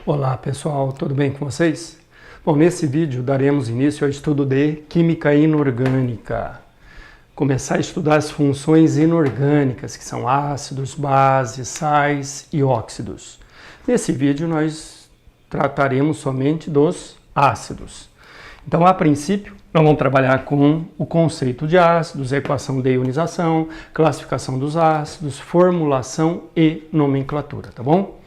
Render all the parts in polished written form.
Olá pessoal, tudo bem com vocês? Bom, nesse vídeo daremos início ao estudo de Química Inorgânica. Começar a estudar as funções inorgânicas, que são ácidos, bases, sais e óxidos. Nesse vídeo nós trataremos somente dos ácidos. Então, a princípio, nós vamos trabalhar com o conceito de ácidos, a equação de ionização, classificação dos ácidos, formulação e nomenclatura, tá bom?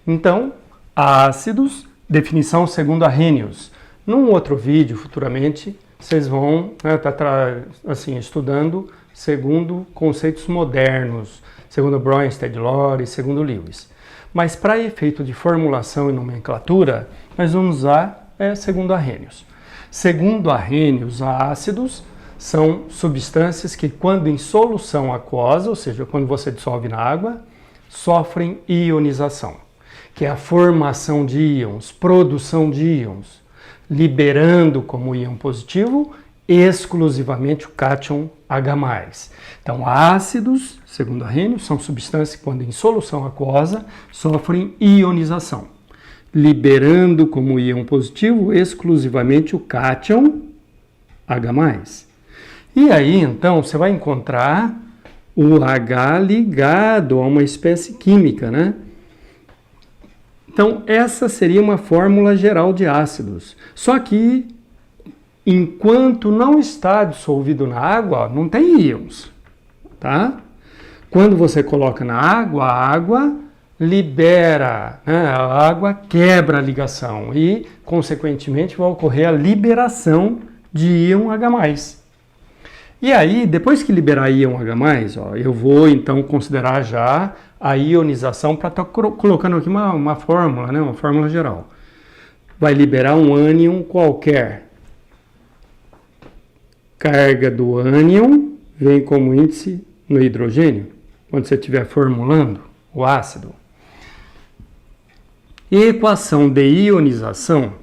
Então, ácidos, definição segundo Arrhenius. Num outro vídeo, futuramente, vocês vão estar estudando segundo conceitos modernos, segundo Bronsted, Lowry, segundo Lewis. Mas para efeito de formulação e nomenclatura, nós vamos usar segundo Arrhenius. Segundo Arrhenius, ácidos são substâncias que, quando em solução aquosa, ou seja, quando você dissolve na água, sofrem ionização, que é a formação de íons, produção de íons, liberando como íon positivo exclusivamente o cátion H+. Então, ácidos, segundo Arrhenius, são substâncias que, quando em solução aquosa, sofrem ionização, liberando como íon positivo exclusivamente o cátion H+. E aí, então, você vai encontrar o H ligado a uma espécie química, né? Então, essa seria uma fórmula geral de ácidos. Só que, enquanto não está dissolvido na água, não tem íons, tá? Quando você coloca na água, a água libera, né? A água quebra a ligação e, consequentemente, vai ocorrer a liberação de íon H+. E aí, depois que liberar íon H+, eu vou então considerar já a ionização para estar colocando aqui uma fórmula, né? Uma fórmula geral. Vai liberar um ânion qualquer. Carga do ânion vem como índice no hidrogênio, quando você estiver formulando o ácido. E a equação de ionização,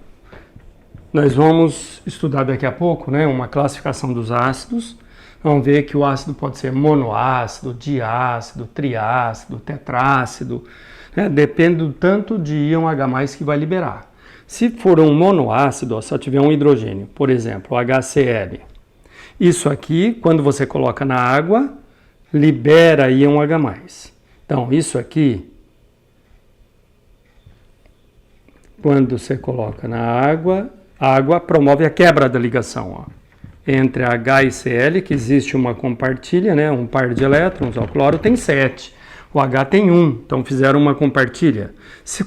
nós vamos estudar daqui a pouco, né? Uma classificação dos ácidos. Vamos ver que o ácido pode ser monoácido, diácido, triácido, tetrácido, né? Depende do tanto de íon H+ que vai liberar. Se for um monoácido, só tiver um hidrogênio, por exemplo, HCl. Isso aqui, quando você coloca na água, libera íon H+. Então, isso aqui, quando você coloca na água, a água promove a quebra da ligação, entre H e Cl, que existe uma compartilha, né, um par de elétrons, o cloro tem 7, o H tem 1, então fizeram uma compartilha.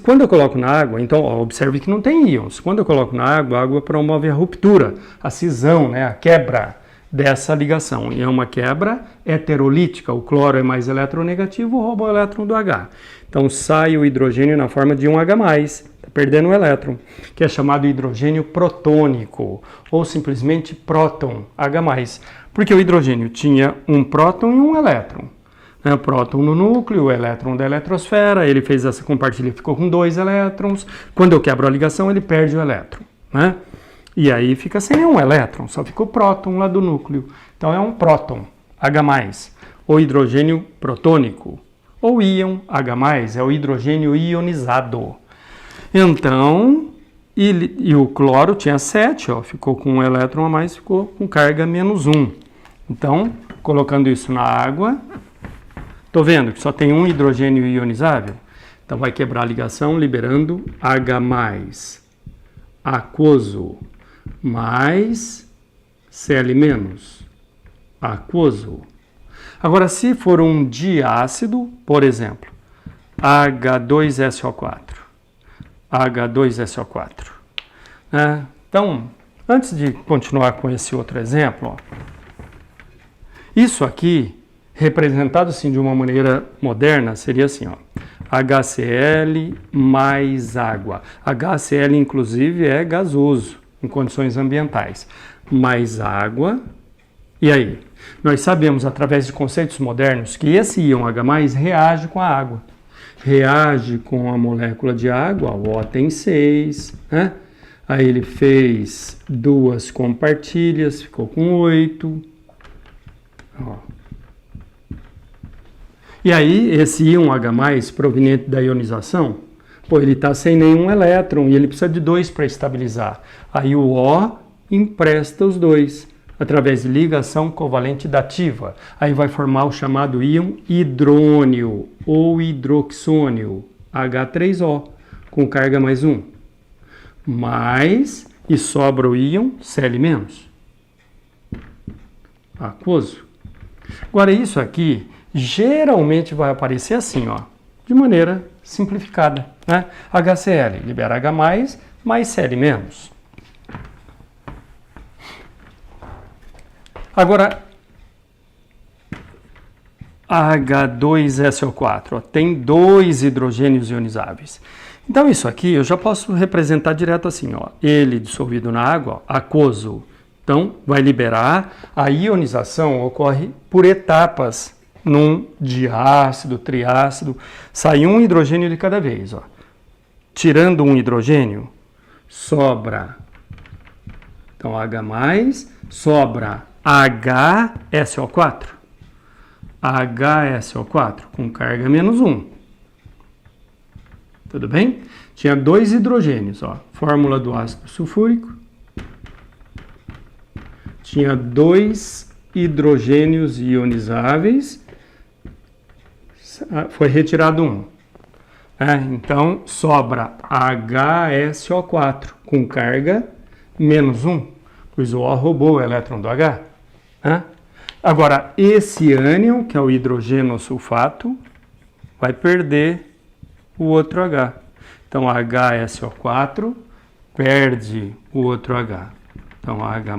Quando eu coloco na água, então observe que não tem íons. Quando eu coloco na água, a água promove a ruptura, a cisão, né, a quebra dessa ligação. E é uma quebra heterolítica, o cloro é mais eletronegativo, rouba o elétron do H. Então sai o hidrogênio na forma de um H+, perdendo o elétron, que é chamado hidrogênio protônico, ou simplesmente próton H+, porque o hidrogênio tinha um próton e um elétron. Né? O próton no núcleo, o elétron da eletrosfera, ele fez essa compartilha, ficou com 2 elétrons. Quando eu quebro a ligação, ele perde o elétron, né? E aí fica sem nenhum elétron, só fica o próton lá do núcleo. Então é um próton H+, ou hidrogênio protônico, ou íon H+, é o hidrogênio ionizado. Então, e o cloro tinha 7, ficou com um elétron a mais, ficou com carga -1. Então, colocando isso na água, estou vendo que só tem um hidrogênio ionizável, então vai quebrar a ligação liberando H+, aquoso, mais Cl-, aquoso. Agora, se for um diácido, por exemplo, H2SO4, H2SO4. Então, antes de continuar com esse outro exemplo, isso aqui, representado assim de uma maneira moderna, seria assim, HCl mais água. HCl, inclusive, é gasoso em condições ambientais, mais água. E aí? Nós sabemos, através de conceitos modernos, que esse íon H+ reage com a água. Reage com a molécula de água, o O tem 6, né? Aí ele fez 2 compartilhas, ficou com 8. E aí, esse íon H+, proveniente da ionização, Pô, ele está sem nenhum elétron e ele precisa de 2 para estabilizar. Aí o O empresta os 2 através de ligação covalente dativa. Aí vai formar o chamado íon hidrônio ou hidroxônio, H3O, com carga mais 1. Mais, e sobra o íon Cl-, aquoso. Agora isso aqui geralmente vai aparecer assim, ó, de maneira simplificada, né? HCl libera H+, mais Cl-. Agora, H2SO4, ó, tem 2 hidrogênios ionizáveis. Então isso aqui eu já posso representar direto assim, ó, ele dissolvido na água, ó, aquoso. Então vai liberar, a ionização ocorre por etapas, num diácido, triácido, sai um hidrogênio de cada vez, ó. Tirando um hidrogênio, sobra, então H+, sobra HSO4. HSO4 com carga menos 1. Tudo bem? Tinha 2 hidrogênios, ó. Fórmula do ácido sulfúrico. Tinha 2 hidrogênios ionizáveis. Foi retirado 1. Então, sobra HSO4 com carga menos 1, pois o O roubou o elétron do H. Agora, esse ânion, que é o hidrogênio sulfato, vai perder o outro H. Então, HSO4 perde o outro H. Então, H+,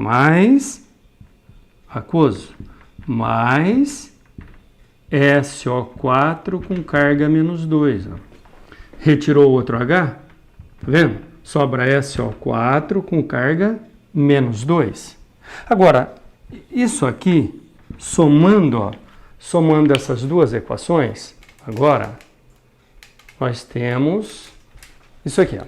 aquoso, mais SO4 com carga menos 2. Ó. Retirou o outro H, tá vendo? Sobra SO4 com carga menos 2. Agora, isso aqui, somando, ó, somando essas duas equações, agora, nós temos isso aqui, ó.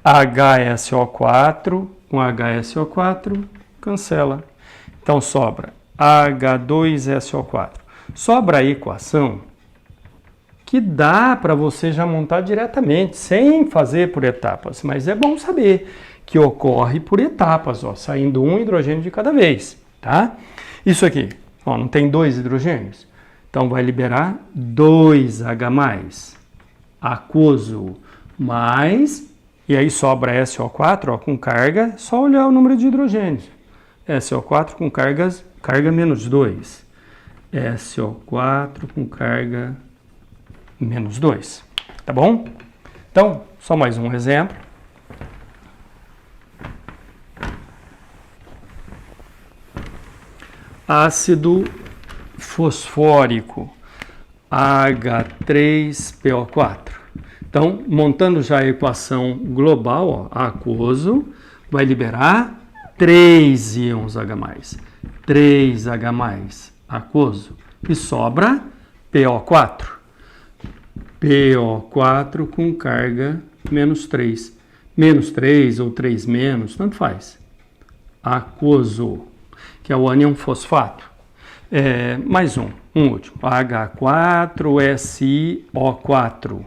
HSO4 com HSO4 cancela. Então sobra H2SO4. Sobra a equação que dá para você já montar diretamente, sem fazer por etapas. Mas é bom saber que ocorre por etapas, ó, saindo um hidrogênio de cada vez, tá? Isso aqui, ó, não tem 2 hidrogênios? Então vai liberar 2H+, aquoso, mais, e aí sobra SO4, ó, com carga, só olhar o número de hidrogênios. SO4 com carga menos 2. SO4 com carga menos 2. Tá bom? Então, só mais um exemplo. Ácido fosfórico, H3PO4. Então, montando já a equação global, ó, aquoso, vai liberar 3 íons H+, 3H+, aquoso, e sobra PO4. PO4 com carga menos 3. Menos 3 ou 3 menos, tanto faz. Aquoso, que é o ânion fosfato. Mais um último. H4SiO4.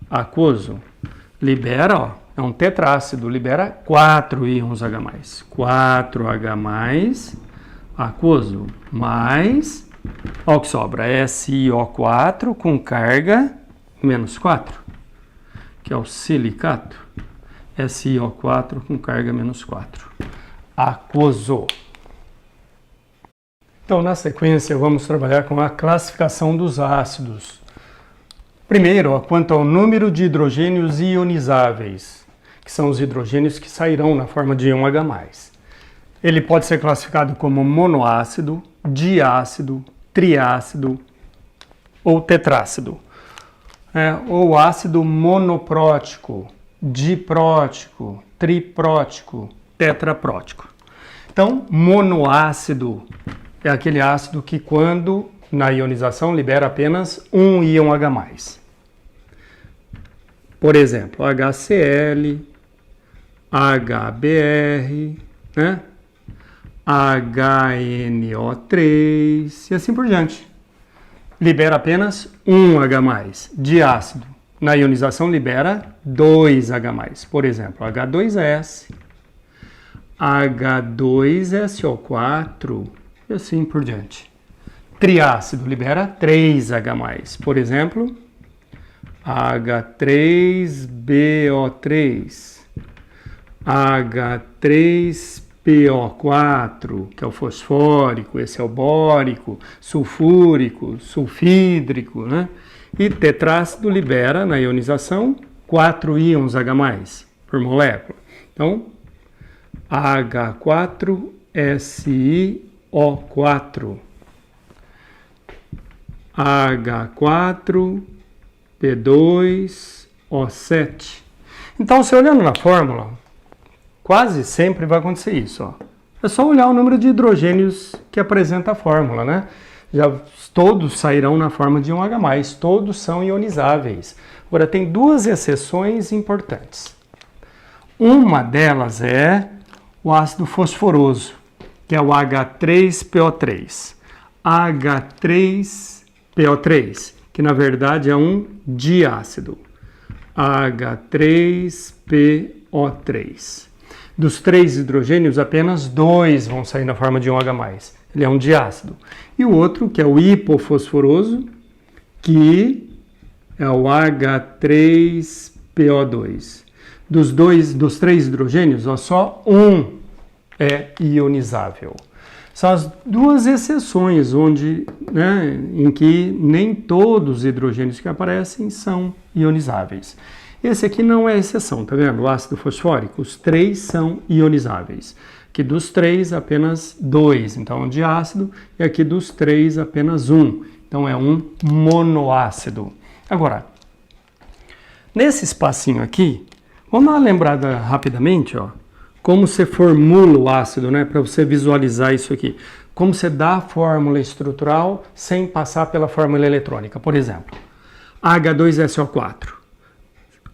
Aquoso, libera, ó, é um tetrácido, libera 4 íons H+. 4H+, aquoso, mais, ó o que sobra, SiO4 com carga menos 4, que é o silicato. SiO4 com carga menos 4. Aquoso. Então, na sequência, vamos trabalhar com a classificação dos ácidos. Primeiro, ó, quanto ao número de hidrogênios ionizáveis, que são os hidrogênios que sairão na forma de íon H+. Ele pode ser classificado como monoácido, diácido, triácido ou tetrácido. Ou ácido monoprótico, diprótico, triprótico, tetraprótico. Então, monoácido é aquele ácido que, quando na ionização, libera apenas um íon H+. Por exemplo, HCl, HBr, né? HNO3 e assim por diante. Libera apenas um H+, diácido. na ionização libera 2H+. Por exemplo, H2S, H2SO4 e assim por diante. Triácido libera 3H+. Por exemplo, H3BO3, H3PO4, que é o fosfórico, esse é o bórico, sulfúrico, sulfídrico, né? E tetrácido libera, na ionização, 4 íons H+, por molécula. Então, H4SiO4, H4P2O7. Então, você olhando na fórmula, quase sempre vai acontecer isso, ó. É só olhar o número de hidrogênios que apresenta a fórmula, né? Todos sairão na forma de 1H+, todos são ionizáveis. Agora, tem duas exceções importantes. Uma delas é o ácido fosforoso, que é o H3PO3. H3PO3, que na verdade é um diácido. H3PO3. Dos 3 hidrogênios, apenas 2 vão sair na forma de 1H+. Ele é um diácido. E o outro, que é o hipofosforoso, que é o H3PO2. Dos 3 hidrogênios, só um é ionizável. São as duas exceções em que nem todos os hidrogênios que aparecem são ionizáveis. Esse aqui não é exceção, tá vendo? O ácido fosfórico, os 3 são ionizáveis. Aqui dos 3, apenas 2, então é um diácido, e aqui dos 3, apenas 1, então é um monoácido. Agora, nesse espacinho aqui, vamos dar uma lembrada rapidamente, ó, como você formula o ácido, né, para você visualizar isso aqui. Como você dá a fórmula estrutural sem passar pela fórmula eletrônica. Por exemplo, H2SO4.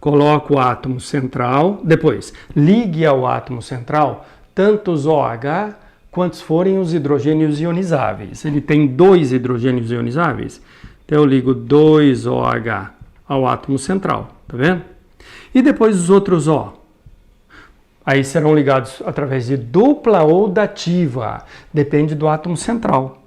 Coloca o átomo central, depois ligue ao átomo central tantos OH quantos forem os hidrogênios ionizáveis. Ele tem 2 hidrogênios ionizáveis, então eu ligo 2OH ao átomo central, tá vendo? E depois os outros O. Aí serão ligados através de dupla ou dativa, depende do átomo central.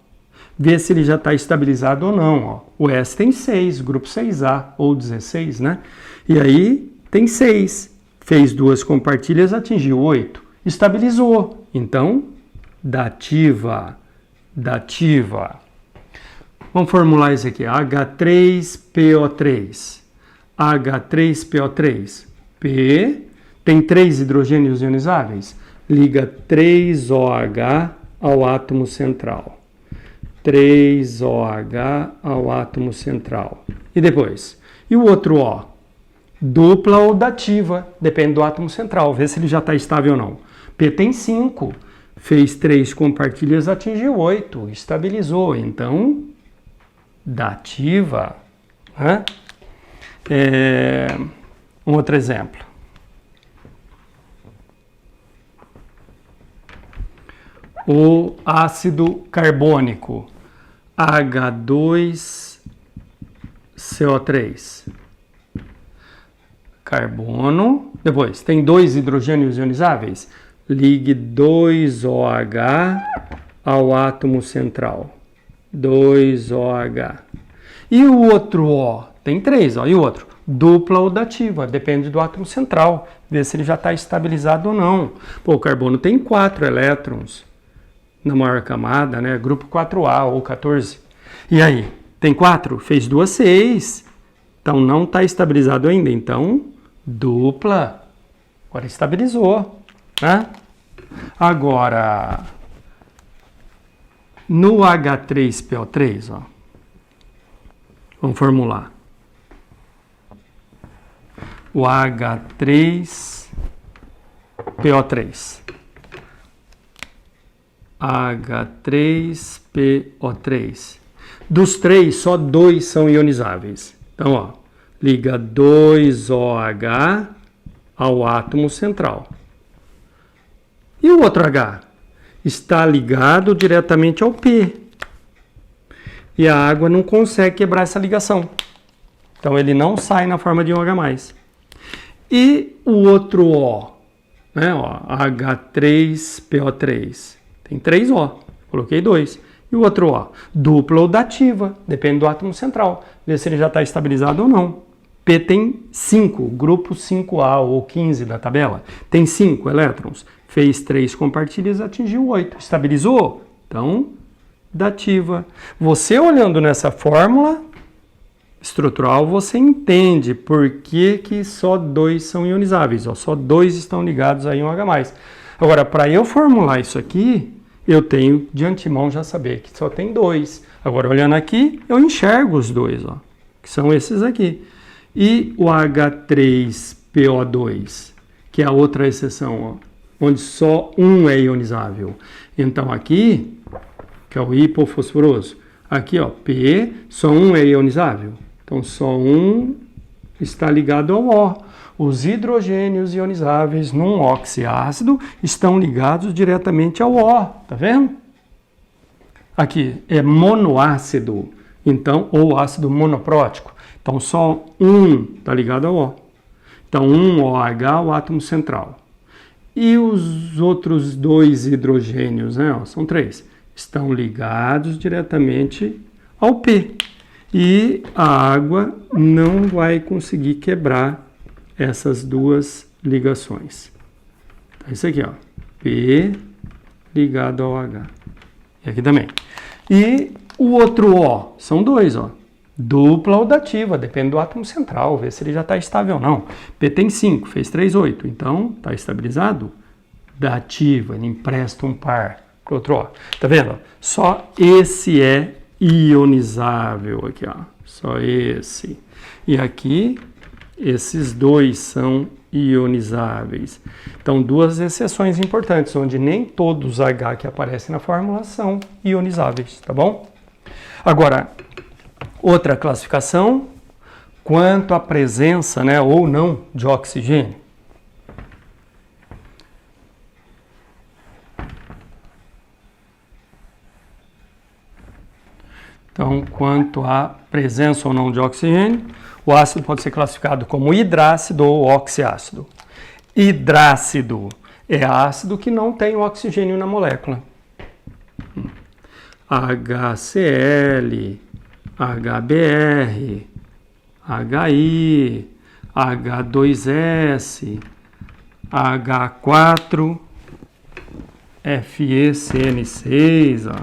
Vê se ele já está estabilizado ou não. Ó. O S tem 6, grupo 6A ou 16, né? E aí tem 6. Fez 2 compartilhas, atingiu 8. Estabilizou. Então, dativa. Vamos formular isso aqui. H3PO3. H3PO3. P tem 3 hidrogênios ionizáveis. Liga 3OH ao átomo central. 3OH ao átomo central. E depois? E o outro O? Dupla ou dativa, depende do átomo central, vê se ele já está estável ou não. P tem 5, fez 3 compartilhas, atingiu 8, estabilizou, então, dativa. Né? Um outro exemplo. O ácido carbônico, H2CO3. Carbono, depois tem 2 hidrogênios ionizáveis, ligue 2OH ao átomo central, 2OH. E o outro O, tem 3, ó, e o outro? Dupla ou dativa, depende do átomo central, vê se ele já está estabilizado ou não. Pô, o carbono tem 4 elétrons na maior camada, né, grupo 4A ou 14. E aí, tem 4? Fez 2, 6, então não está estabilizado ainda, então dupla, agora estabilizou, né? Agora, no H3PO3, ó, vamos formular. O H3PO3. H3PO3. Dos 3, só 2 são ionizáveis. Então, ó, liga 2OH ao átomo central. E o outro H? Está ligado diretamente ao P. E a água não consegue quebrar essa ligação. Então ele não sai na forma de um H+. E o outro O, né? Ó, H3PO3. Tem 3 O, coloquei 2. E o outro O, dupla ou dativa, depende do átomo central. Vê se ele já está estabilizado ou não. P tem 5, grupo 5A ou 15 da tabela. Tem 5 elétrons. Fez 3 compartilhas, atingiu 8. Estabilizou? Então, dativa. Você olhando nessa fórmula estrutural, você entende por que, que só 2 são ionizáveis. Ó, só 2 estão ligados a um H+. Agora, para eu formular isso aqui, eu tenho de antemão já saber que só tem 2. Agora, olhando aqui, eu enxergo os 2, ó, que são esses aqui. E o H3PO2, que é a outra exceção, ó, onde só um é ionizável. Então, aqui, que é o hipofosforoso, aqui, ó, P, só um é ionizável. Então, só um está ligado ao O. Os hidrogênios ionizáveis num oxiácido estão ligados diretamente ao O, tá vendo? Aqui é monoácido, então, ou ácido monoprótico. Então, só um está ligado ao O. Então, um OH, o átomo central. E os outros 2 hidrogênios, né, ó, são 3, estão ligados diretamente ao P. E a água não vai conseguir quebrar essas 2 ligações. Então, isso aqui, ó, P ligado ao H. E aqui também. E o outro O, são 2, ó. Dupla ou dativa, depende do átomo central, ver se ele já está estável ou não. P tem 5, fez 3, 8, então está estabilizado. Dativa, ele empresta um par para o outro O. Tá vendo? Só esse é ionizável aqui, ó. Só esse. E aqui, esses 2 são ionizáveis. Então, 2 exceções importantes, onde nem todos os H que aparecem na fórmula são ionizáveis, tá bom? Agora, outra classificação, quanto à presença, né, ou não de oxigênio. Então, quanto à presença ou não de oxigênio, o ácido pode ser classificado como hidrácido ou oxiácido. Hidrácido é ácido que não tem oxigênio na molécula. HCl, HBr, HI, H2S, H4, FeCN6, ó.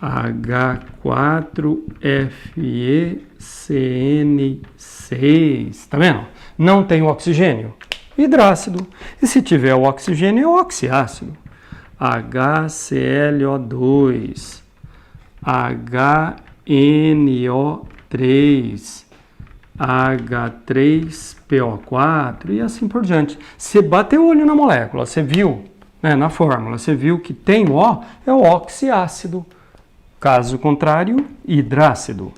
H4FeCN6, tá vendo? Não tem oxigênio, hidrácido. E se tiver o oxigênio, é o oxiácido. HClO2, HNO3, H3PO4 e assim por diante. Você bateu o olho na molécula, você viu, né, na fórmula, você viu que tem O, é o oxiácido. Caso contrário, hidrácido.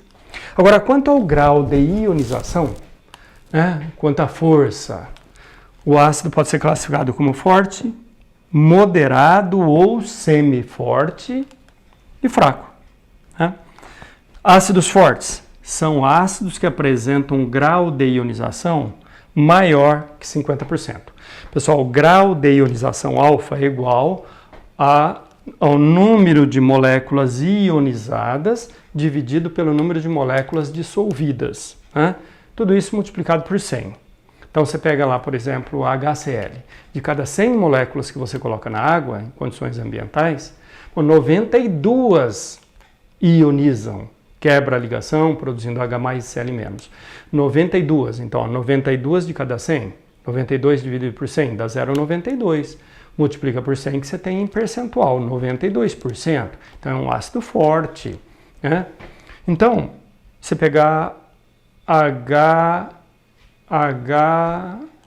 Agora, quanto ao grau de ionização, né, quanto à força, o ácido pode ser classificado como forte, moderado ou semiforte e fraco. Né? Ácidos fortes são ácidos que apresentam um grau de ionização maior que 50%. Pessoal, o grau de ionização alfa é igual ao número de moléculas ionizadas dividido pelo número de moléculas dissolvidas. Né? Tudo isso multiplicado por 100. Então você pega lá, por exemplo, o HCl. De cada 100 moléculas que você coloca na água, em condições ambientais, 92 ionizam, quebra a ligação, produzindo H mais e Cl menos. 92, então 92 de cada 100, 92 dividido por 100 dá 0,92. Multiplica por 100 que você tem em percentual, 92%. Então é um ácido forte. Né? Então, você pegar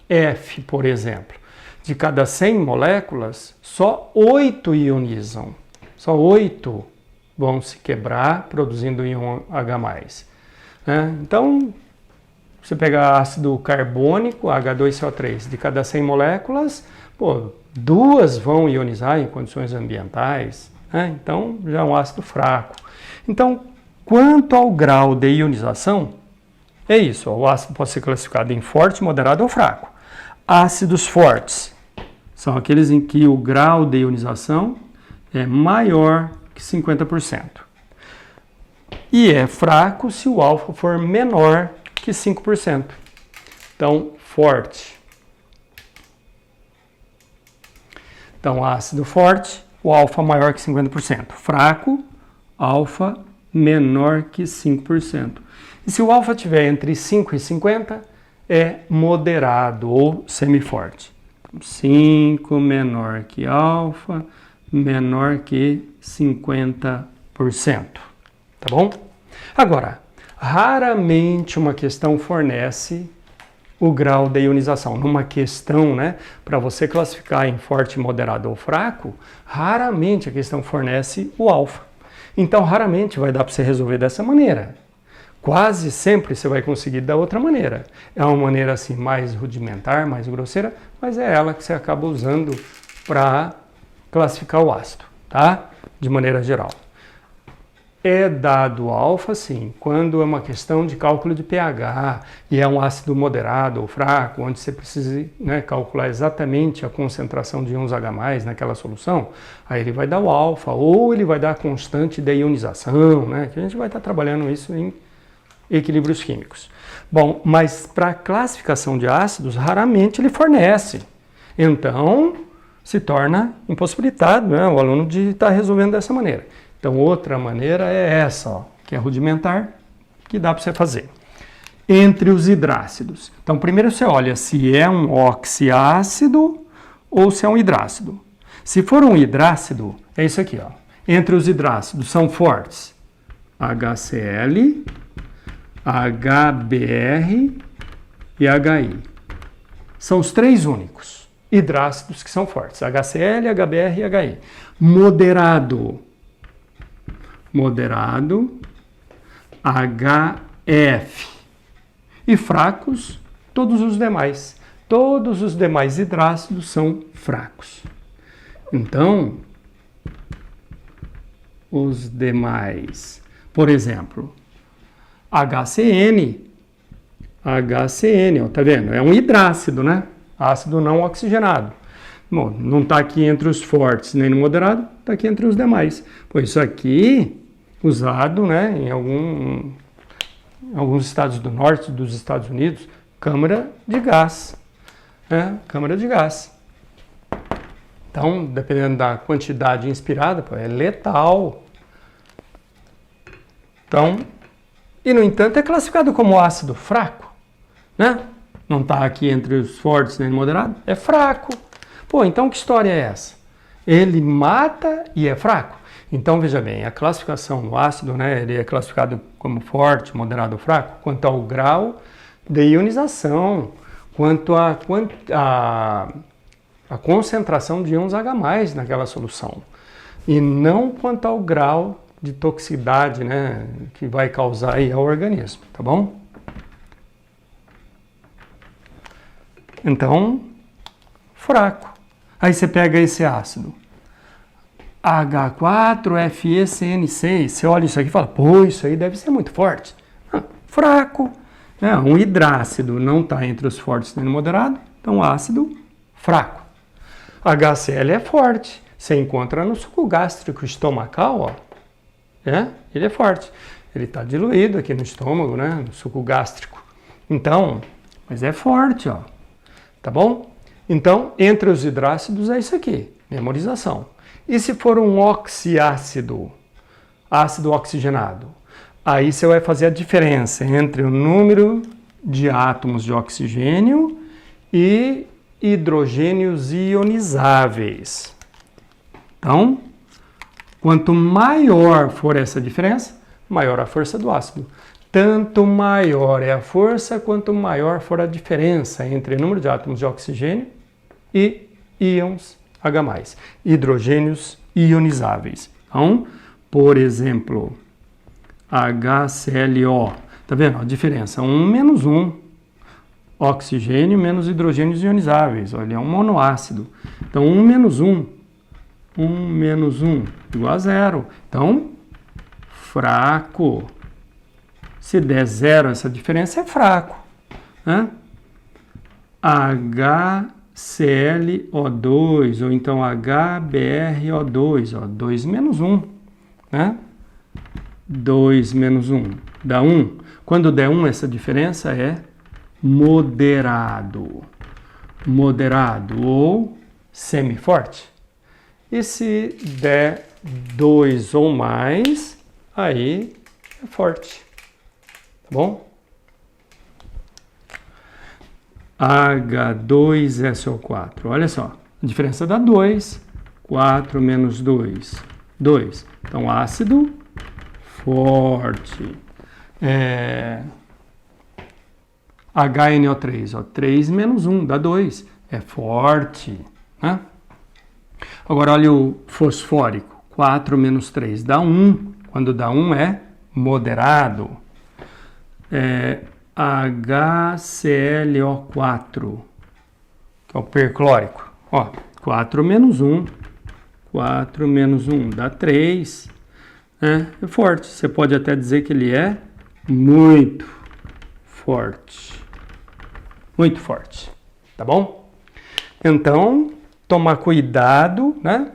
HF, por exemplo, de cada 100 moléculas, só 8 ionizam. Só 8 vão se quebrar, produzindo íon H+. Né? Então, você pegar ácido carbônico, H2CO3, de cada 100 moléculas, 2 vão ionizar em condições ambientais, né? Então já é um ácido fraco. Então, Quanto ao grau de ionização, é isso, o ácido pode ser classificado em forte, moderado ou fraco. Ácidos fortes são aqueles em que o grau de ionização é maior que 50%. E é fraco se o alfa for menor que 5%. Então, forte. Então, ácido forte, o alfa maior que 50%. Fraco, alfa menor que 5%. E se o alfa estiver entre 5 e 50, é moderado ou semiforte. 5 menor que alfa, menor que 50%. Tá bom? Agora, raramente uma questão fornece o grau de ionização. Numa questão, né, para você classificar em forte, moderado ou fraco, raramente a questão fornece o alfa. Então, raramente vai dar para você resolver dessa maneira. Quase sempre você vai conseguir da outra maneira. É uma maneira assim mais rudimentar, mais grosseira, mas é ela que você acaba usando para classificar o ácido, tá? De maneira geral. É dado alfa, sim, quando é uma questão de cálculo de pH e é um ácido moderado ou fraco, onde você precisa, né, calcular exatamente a concentração de íons H+, naquela solução, aí ele vai dar o alfa ou ele vai dar a constante de ionização, né, que a gente vai estar trabalhando isso em equilíbrios químicos. Bom, mas para classificação de ácidos, raramente ele fornece. Então, se torna impossibilitado, né, o aluno de estar resolvendo dessa maneira. Então, outra maneira é essa, ó, que é rudimentar, que dá para você fazer. Entre os hidrácidos. Então, primeiro você olha se é um oxiácido ou se é um hidrácido. Se for um hidrácido, é isso aqui, ó. Entre os hidrácidos são fortes HCl, HBr e HI. São os três únicos hidrácidos que são fortes. HCl, HBr e HI. Moderado, HF. E fracos, todos os demais. Todos os demais hidrácidos são fracos. Então, os demais, por exemplo, HCN, ó, tá vendo? É um hidrácido, né? Ácido não oxigenado. Bom, não está aqui entre os fortes nem no moderado, está aqui entre os demais. Pois isso aqui, usado, né, em alguns estados do norte dos Estados Unidos, câmara de gás. Né? Câmara de gás. Então, dependendo da quantidade inspirada, pô, é letal. Então, e no entanto é classificado como ácido fraco, né? Não está aqui entre os fortes nem no moderado, é fraco. Pô, então que história é essa? Ele mata e é fraco? Então, veja bem, a classificação do ácido, né, ele é classificado como forte, moderado ou fraco, quanto ao grau de ionização, quanto à concentração de íons H+, naquela solução. E não quanto ao grau de toxicidade, né, que vai causar aí ao organismo, tá bom? Então, fraco. Aí você pega esse ácido, H4FeCN6, você olha isso aqui e fala, pô, isso aí deve ser muito forte. Fraco. Um hidrácido não está entre os fortes nem no moderado, então ácido fraco. HCl é forte, você encontra no suco gástrico estomacal, ó. Ele é forte. Ele está diluído aqui no estômago, né, no suco gástrico. Então, mas é forte, ó. Tá bom? Então, entre os hidrácidos é isso aqui, memorização. E se for um oxiácido, ácido oxigenado, aí você vai fazer a diferença entre o número de átomos de oxigênio e hidrogênios ionizáveis. Então, quanto maior for essa diferença, maior a força do ácido. Tanto maior é a força, quanto maior for a diferença entre o número de átomos de oxigênio e íons H+, hidrogênios ionizáveis. Então, por exemplo, HClO, tá vendo a diferença? 1 menos 1, oxigênio menos hidrogênios ionizáveis, olha, é um monoácido. Então, 1 menos 1, 1 menos 1 igual a 0. Então, fraco. Se der zero, essa diferença é fraco. Né? HClO2, ou então HBrO2, ó, 2 menos 1. Né? 2 menos 1 dá 1. Quando der 1, essa diferença é moderado. Moderado ou semiforte. E se der 2 ou mais, aí é forte. Tá bom? H2SO4. Olha só, a diferença dá 2. 4 menos 2, 2. Então, ácido forte. HNO3, ó, 3 menos 1 dá 2. É forte. Né? Agora, olha o fosfórico. 4 menos 3 dá 1. Quando dá 1 é moderado. HClO4, que é o perclórico. Ó, 4 menos 1. 4 menos 1 dá 3. É forte. Você pode até dizer que ele é muito forte. Muito forte. Tá bom? Então, tomar cuidado, né,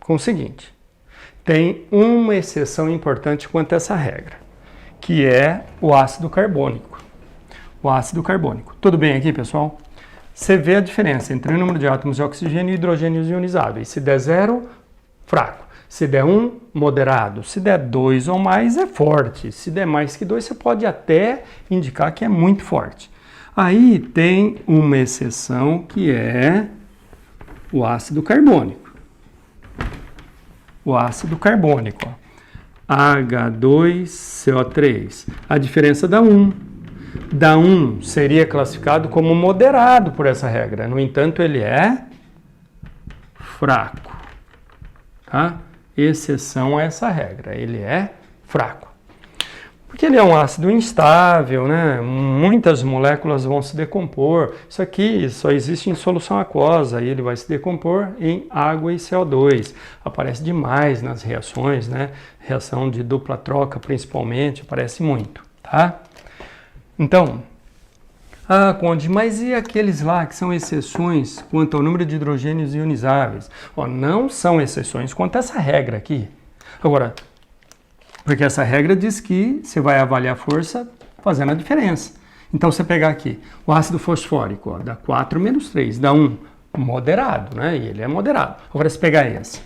com o seguinte. Tem uma exceção importante quanto a essa regra, que é o ácido carbônico. O ácido carbônico. Tudo bem aqui, pessoal? Você vê a diferença entre o número de átomos de oxigênio e hidrogênios ionizáveis. Se der 0, fraco. Se der 1, moderado. Se der 2 ou mais, é forte. Se der mais que 2, você pode até indicar que é muito forte. Aí tem uma exceção que é o ácido carbônico. O ácido carbônico. Ó. H2CO3. A diferença dá 1. Da 1 seria classificado como moderado por essa regra. No entanto, ele é fraco. Tá? Exceção a essa regra. Ele é fraco. Porque ele é um ácido instável, né? Muitas moléculas vão se decompor. Isso aqui só existe em solução aquosa e ele vai se decompor em água e CO2. Aparece demais nas reações, né? Reação de dupla troca, principalmente, aparece muito, tá? Então, Conde, mas e aqueles lá que são exceções quanto ao número de hidrogênios ionizáveis? Ó, não são exceções quanto a essa regra aqui. Agora, porque essa regra diz que você vai avaliar a força fazendo a diferença. Então, você pegar aqui o ácido fosfórico, ó, dá 4 menos 3, dá 1, moderado, né? E ele é moderado. Agora, se pegar esse,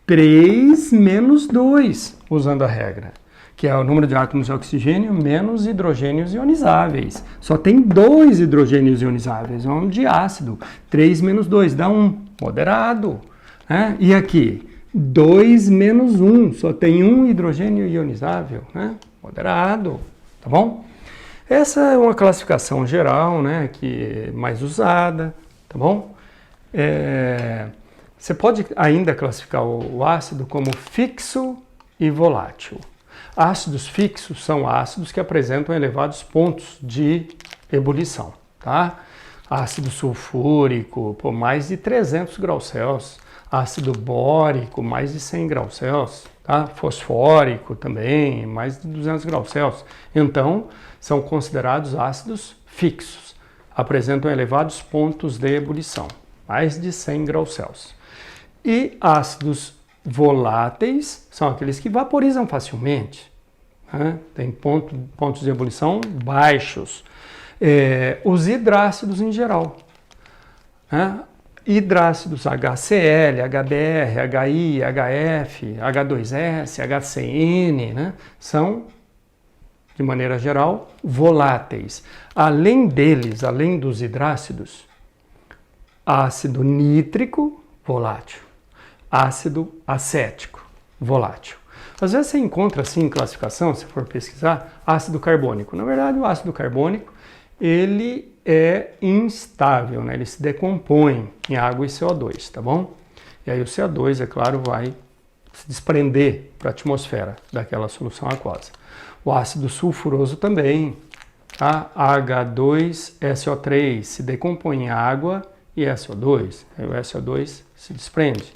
3 menos 2, usando a regra, que é o número de átomos de oxigênio menos hidrogênios ionizáveis. Só tem 2 hidrogênios ionizáveis, é um de ácido. 3 menos 2 dá 1, moderado. Né? E aqui, 2 menos 1, só tem 1 hidrogênio ionizável, né? Moderado, tá bom? Essa é uma classificação geral, né, que é mais usada, tá bom? Você pode ainda classificar o ácido como fixo e volátil. Ácidos fixos são ácidos que apresentam elevados pontos de ebulição, tá? Ácido sulfúrico, por mais de 300 graus Celsius. Ácido bórico, mais de 100 graus Celsius. Tá? Fosfórico também, mais de 200 graus Celsius. Então, são considerados ácidos fixos. Apresentam elevados pontos de ebulição, mais de 100 graus Celsius. E ácidos voláteis são aqueles que vaporizam facilmente. Né? Tem pontos de ebulição baixos. Os hidrácidos em geral. Né? Hidrácidos HCl, HBr, HI, HF, H2S, HCN, né? São, de maneira geral, voláteis. Além deles, além dos hidrácidos, ácido nítrico, volátil. Ácido acético, volátil. Às vezes você encontra assim em classificação, se for pesquisar, ácido carbônico. Na verdade, o ácido carbônico, ele é instável, né? Ele se decompõe em água e CO2, tá bom? E aí o CO2, é claro, vai se desprender para a atmosfera daquela solução aquosa. O ácido sulfuroso também, tá? H2SO3 se decompõe em água e SO2, aí o SO2 se desprende.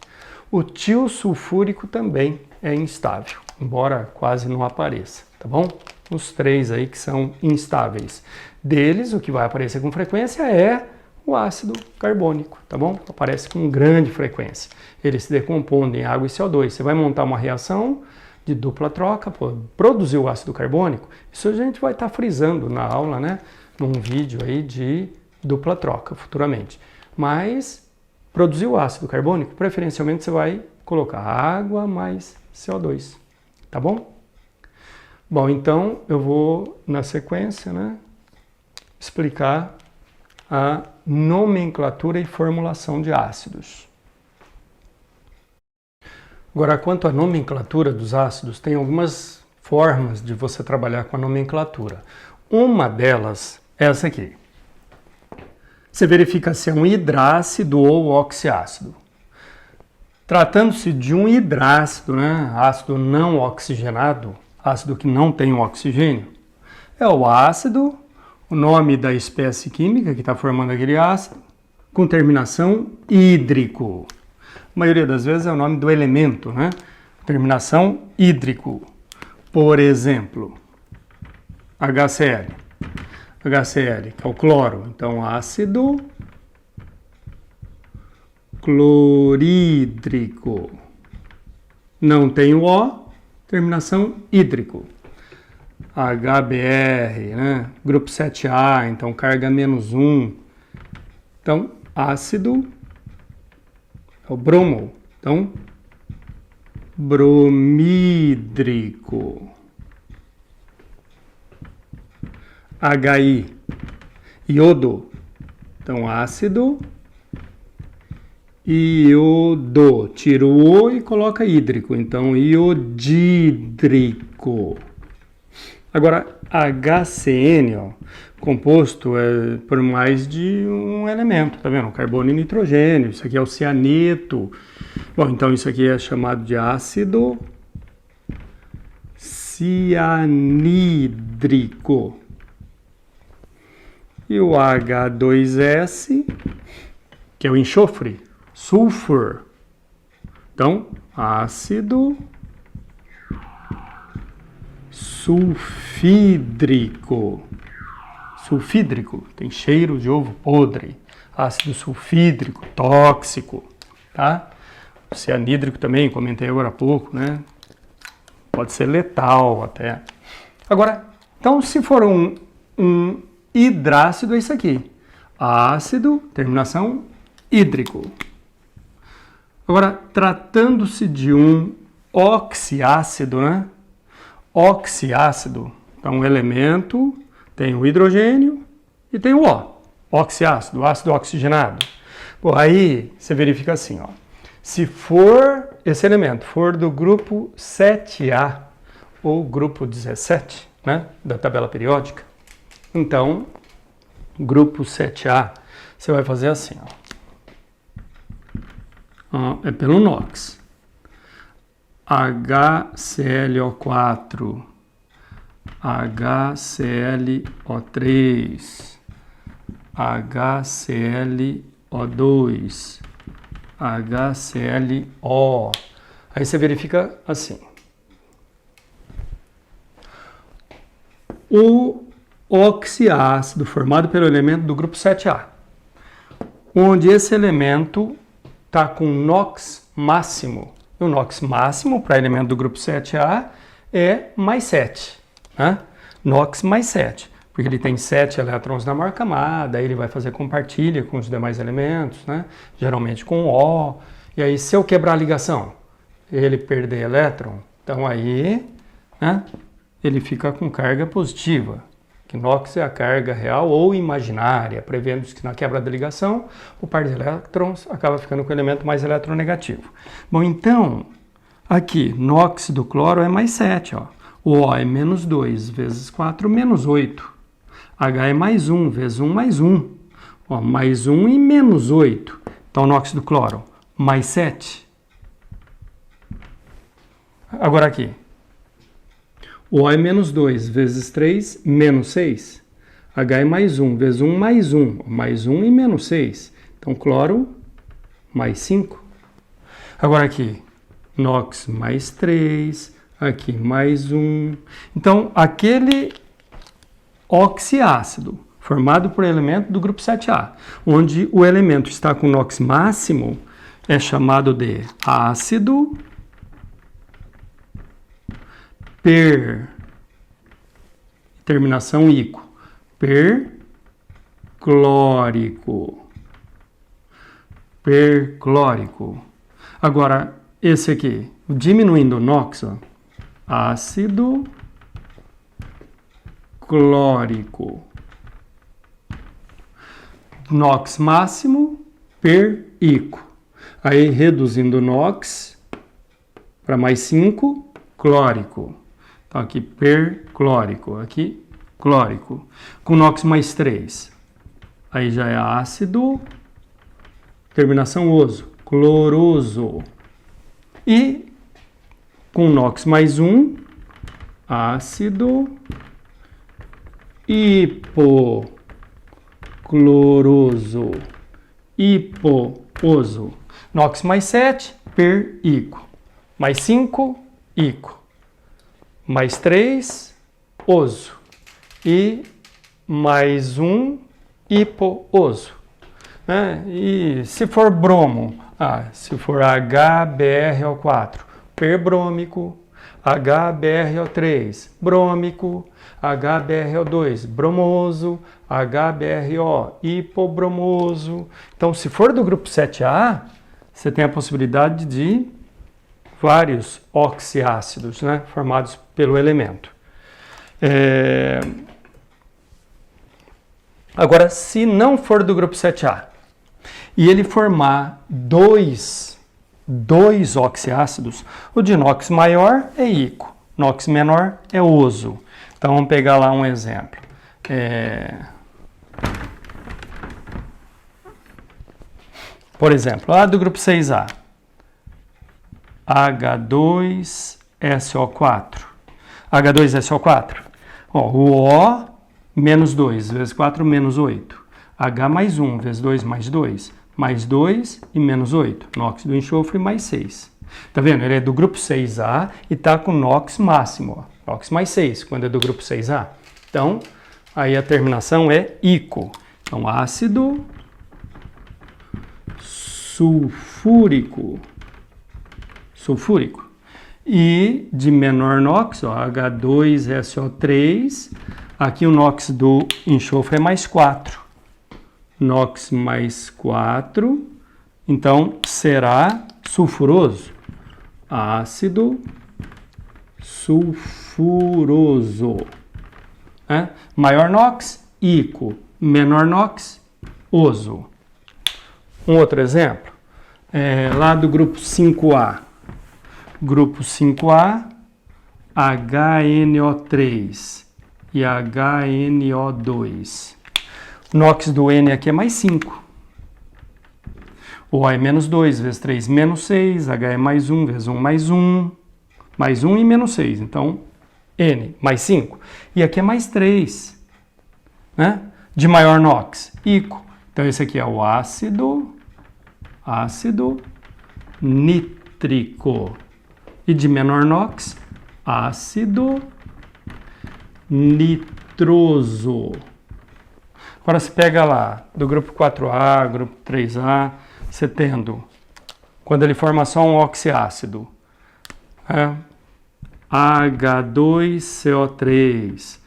O tiosulfúrico também é instável, embora quase não apareça, tá bom? os 3 aí que são instáveis. Deles, o que vai aparecer com frequência é o ácido carbônico, tá bom? Aparece com grande frequência. Ele se decompõe em água e CO2. Você vai montar uma reação de dupla troca, produzir o ácido carbônico. Isso a gente vai estar frisando na aula, né? Num vídeo aí de dupla troca futuramente. Mas produzir o ácido carbônico, preferencialmente você vai colocar água mais CO2, tá bom? Bom, então eu vou na sequência, né, explicar a nomenclatura e formulação de ácidos. Agora, quanto à nomenclatura dos ácidos, tem algumas formas de você trabalhar com a nomenclatura. Uma delas é essa aqui. Você verifica se é um hidrácido ou oxiácido. Tratando-se de um hidrácido, né, ácido não oxigenado, ácido que não tem o oxigênio, é o ácido, o nome da espécie química que está formando aquele ácido, com terminação hídrico. A maioria das vezes é o nome do elemento, né? Terminação hídrico. Por exemplo, HCl. HCl, que é o cloro. Então, ácido clorídrico. Não tem o O, terminação hídrico. HBr, né? Grupo 7A, então carga -1. Então, ácido é o bromo. Então, bromídrico. HI, iodo. Então, ácido iodo. Tira o O e coloca hídrico. Então, iodídrico. Agora, HCN, ó, composto por mais de um elemento, tá vendo? Carbono e nitrogênio. Isso aqui é o cianeto. Bom, então isso aqui é chamado de ácido cianídrico. E o H2S, que é o enxofre, sulfur. Então, ácido sulfídrico. Sulfídrico, tem cheiro de ovo podre. Ácido sulfídrico, tóxico, tá? O cianídrico também, comentei agora há pouco, né? Pode ser letal até. Agora, então se for um hidrácido, é isso aqui. Ácido, terminação hídrico. Agora, tratando-se de um oxiácido, né? Oxiácido, então o elemento tem o hidrogênio e tem o O. Oxiácido, ácido oxigenado. Bom, aí você verifica assim, ó. Se for esse elemento for do grupo 7A ou grupo 17, né, da tabela periódica, então, grupo 7A, você vai fazer assim, ó. É pelo NOx. HClO4, HClO3, HClO2, HClO. Aí você verifica assim. O oxiácido formado pelo elemento do grupo 7A, onde esse elemento está com NOx máximo. E o NOx máximo para elemento do grupo 7A é mais 7. Né? NOx mais 7. Porque ele tem 7 elétrons na maior camada, aí ele vai fazer compartilha com os demais elementos, né? Geralmente com O. E aí, se eu quebrar a ligação, ele perder elétron, então aí, né, ele fica com carga positiva. Que NOx é a carga real ou imaginária, prevendo que na quebra da ligação, o par de elétrons acaba ficando com o elemento mais eletronegativo. Bom, então, aqui, NOx do cloro é mais 7, ó. O O é menos 2 vezes 4, menos 8. H é mais 1 vezes 1, mais 1. Ó, mais 1 e menos 8. Então, NOx do cloro, mais 7. Agora aqui. O O é menos 2 vezes 3, menos 6. H é mais 1 vezes 1, mais 1. Mais 1 e menos 6. Então, cloro, mais 5. Agora aqui, NOx mais 3, aqui mais um. Então, aquele oxiácido formado por elemento do grupo 7A, onde o elemento está com NOx máximo, é chamado de ácido terminação ico, perclórico. Agora, esse aqui, diminuindo o NOx, ó, ácido clórico. NOx máximo, perico. Aí, reduzindo o NOx para mais 5, clórico. Então, aqui, perclórico. Aqui, clórico. Com NOx mais 3. Aí já é ácido, terminação oso, cloroso. E com NOx mais 1, ácido hipocloroso, hipooso. NOx mais 7, perico. Mais 5, ico. Mais 3, oso. E mais 1, hipooso. Né? E se for bromo, se for HBrO4, perbrômico, HBrO3, brômico, HBrO2, bromoso, HBrO, hipobromoso. Então, se for do grupo 7A, você tem a possibilidade de vários oxiácidos, né, formados pelo elemento. Agora, se não for do grupo 7A e ele formar dois oxiácidos, o de NOx maior é ico, NOx menor é oso. Então, vamos pegar lá um exemplo. Por exemplo, lá do grupo 6A, H2SO4. H2SO4, o O menos 2 vezes 4 menos 8. H mais 1 vezes 2 mais 2. Mais 2 e menos 8. NOx do enxofre mais 6. Tá vendo? Ele é do grupo 6A e está com NOx máximo. NOx mais 6, quando é do grupo 6A. Então, aí a terminação é ico. Então, ácido sulfúrico. E de menor NOx, H2SO3. Aqui o NOx do enxofre é mais 4. NOx mais 4. Então, será sulfuroso. Ácido sulfuroso. Maior NOx, ico. Menor NOx, oso. Um outro exemplo, lá do grupo 5A. Grupo 5A, HNO3 e HNO2. O NOx do N aqui é mais 5. O O é menos 2, vezes 3, menos 6. H é mais 1, vezes 1, mais 1. Mais 1 e menos 6. Então, N, mais 5. E aqui é mais 3. Né? De maior NOx, ico. Então, esse aqui é o ácido nítrico. E de menor NOx, ácido nitroso. Agora, se pega lá, do grupo 4A, grupo 3A, você tendo, quando ele forma só um oxiácido, H2CO3,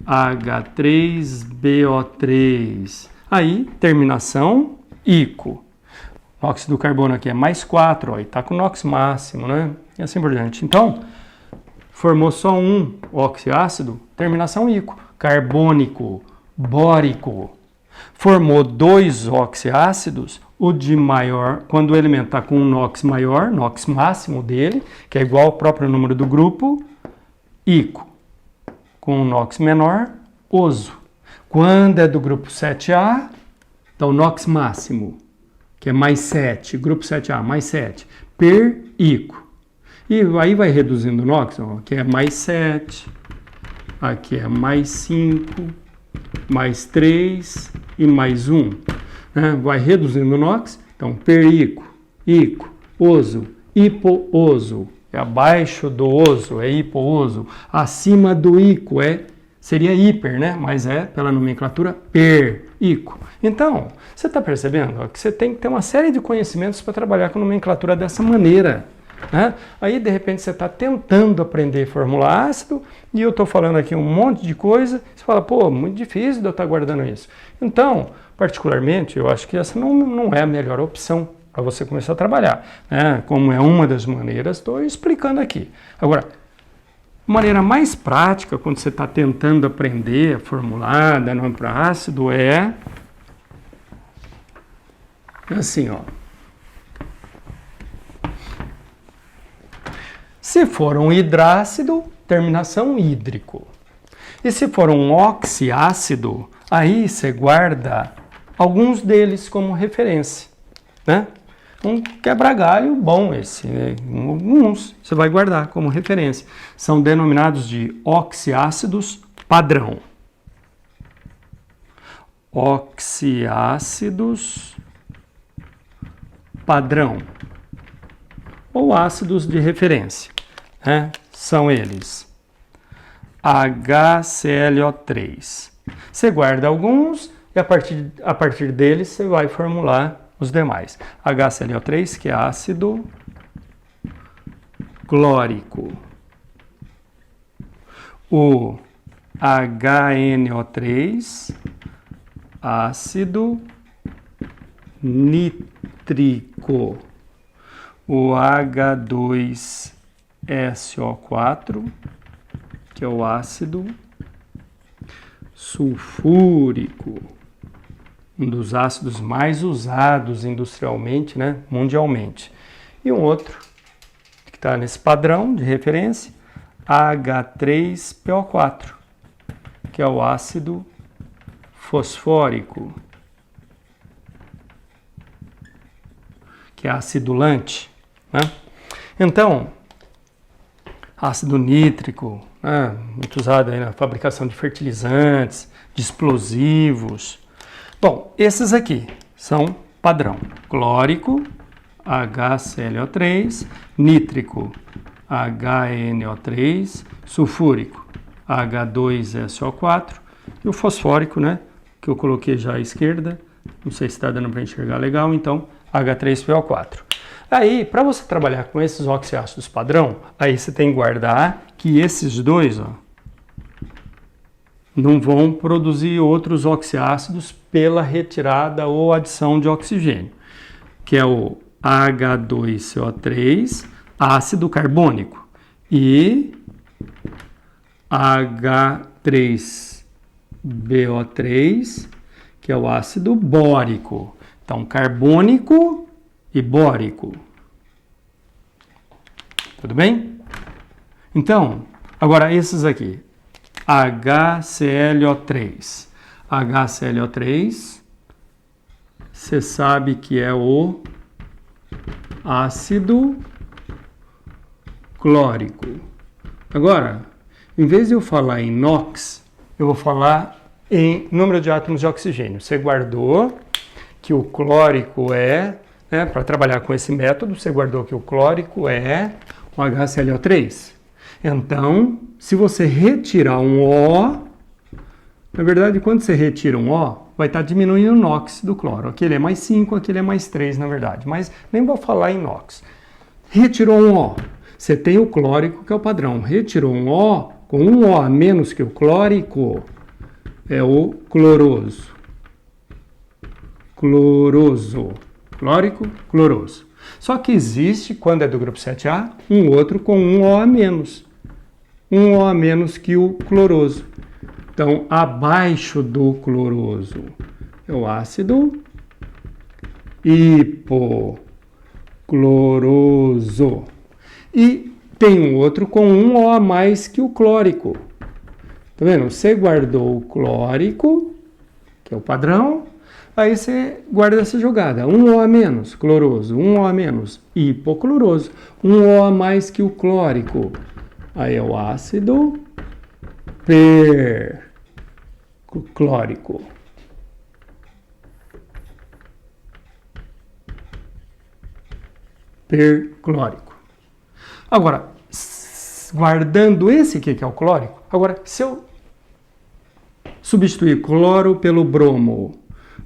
H3BO3, aí, terminação, ico. O NOx do carbono aqui é mais 4, e está com o NOx máximo, né? E assim por diante. Então, formou só um oxiácido, terminação ico. Carbônico, bórico. Formou 2 oxiácidos, o de maior, quando o elemento está com um NOx maior, NOx máximo dele, que é igual ao próprio número do grupo, ico. Com um NOx menor, oso. Quando é do grupo 7A, então NOx máximo, que é mais 7, grupo 7A, mais 7, perico. E aí vai reduzindo o NOx, aqui é mais 7, aqui é mais 5, mais 3 e mais 1. Né? Vai reduzindo o NOx, então perico, ico, oso, hipooso, é abaixo do oso, é hipouso. Acima do ico seria hiper, né? Mas é, pela nomenclatura, per-ico. Então, você está percebendo que você tem que ter uma série de conhecimentos para trabalhar com nomenclatura dessa maneira. Né? Aí, de repente, você está tentando aprender fórmula ácido e eu estou falando aqui um monte de coisa. Você fala, pô, muito difícil de eu estar guardando isso. Então, particularmente, eu acho que essa não é a melhor opção para você começar a trabalhar. Né? Como é uma das maneiras, estou explicando aqui. Agora, a maneira mais prática, quando você está tentando aprender a formular da nome para ácido, é assim, ó. Se for um hidrácido, terminação hídrico. E se for um oxiácido, aí você guarda alguns deles como referência, né? Um quebra-galho bom esse, né? Alguns você vai guardar como referência. São denominados de oxiácidos padrão. Oxiácidos padrão. Ou ácidos de referência, né? São eles HClO3. Você guarda alguns e a partir deles você vai formular os demais. HClO3, que é ácido clórico. O HNO3, ácido nítrico. O H2SO4, que é o ácido sulfúrico, um dos ácidos mais usados industrialmente, né, mundialmente. E um outro, que está nesse padrão de referência, H3PO4, que é o ácido fosfórico, que é acidulante. Né? Então, ácido nítrico, né, muito usado aí na fabricação de fertilizantes, de explosivos. Bom, esses aqui são padrão. Clórico, HClO3, nítrico, HNO3, sulfúrico, H2SO4 e o fosfórico, né, que eu coloquei já à esquerda. Não sei se está dando para enxergar legal, então H3PO4. Aí, para você trabalhar com esses oxiácidos padrão, aí você tem que guardar que esses dois, ó, não vão produzir outros oxiácidos pela retirada ou adição de oxigênio, que é o H2CO3, ácido carbônico, e H3BO3, que é o ácido bórico. Então, carbônico e bórico. Tudo bem? Então, agora esses aqui. HClO3. HClO3, você sabe que é o ácido clórico. Agora, em vez de eu falar em NOx, eu vou falar em número de átomos de oxigênio. Você guardou que o clórico é, né, para trabalhar com esse método, você guardou que o clórico é um HClO3. Então, se você retirar um O, na verdade, quando você retira um O, vai estar diminuindo o NOx do cloro. Aquele é mais 5, aquele é mais 3, na verdade. Mas nem vou falar em NOx. Retirou um O, você tem o clórico, que é o padrão. Retirou um O, com um O a menos que o clórico, é o cloroso. Cloroso. Clórico, cloroso. Só que existe, quando é do grupo 7A, um outro com um O a menos. Um O a menos que o cloroso. Então, abaixo do cloroso é o ácido hipocloroso. E tem um outro com um O a mais que o clórico. Tá vendo? Você guardou o clórico, que é o padrão, aí você guarda essa jogada. Um O a menos, cloroso. Um O a menos, hipocloroso. Um O a mais que o clórico. Aí é o ácido perclórico. Perclórico. Agora, guardando esse aqui, que é o clórico, agora, se eu substituir cloro pelo bromo,